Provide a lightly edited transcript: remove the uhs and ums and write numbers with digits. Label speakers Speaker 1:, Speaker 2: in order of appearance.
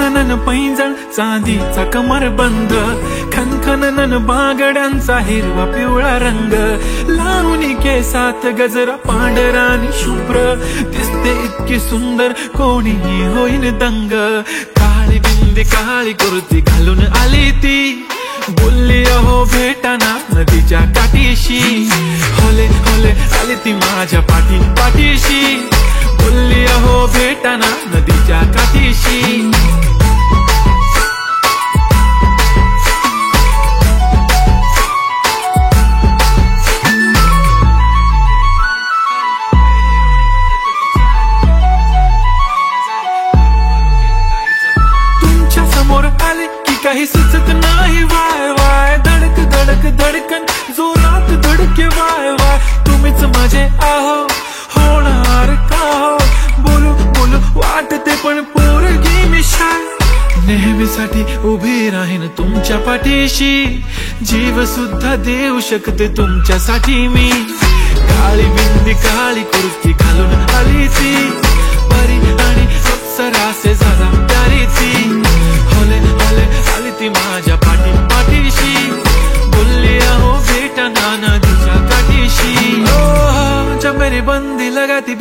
Speaker 1: खनखनन पैंजण चांदीचा कमरबंद, खनखनन बांगड्यांचा हिरवा पिवळा रंग, लावणी केसात गजरा पांढरा आणि शुभ्र, दिसते इतकी सुंदर कोणीही होईन दंग. काळी बिंदी काळी कुर्ती घालून आली ती, बोलली अहो भेटाना नदीच्या काठीशी. होले होले आली ती माझ्या पाठीशी, बोलली अहो भेटाना नदीच्या काठीशी. तुमच्या समोर आले की काही सुचत नाही वाय वाय, धडक धडक धडकन जोरात धडके वाय वाय. तुम्हीच माझे आहो होणार का हो, बोलू बोलू वाटते पण पोरगी मी शाय. नेहमीसाठी उभी राहीन तुमच्या पाठीशी, जीव सुद्धा देऊ शकते तुमच्यासाठी मी. काळी बिंदी काळी कुर्ती घालून आली ती, परी आणि अप्सरासे जरा प्यारी ती. होले होले आली ती माझ्या पाठीशी, बोलली अहो भेटा नदीच्या काठीशी. ओ जब मेरी बंदी लगाती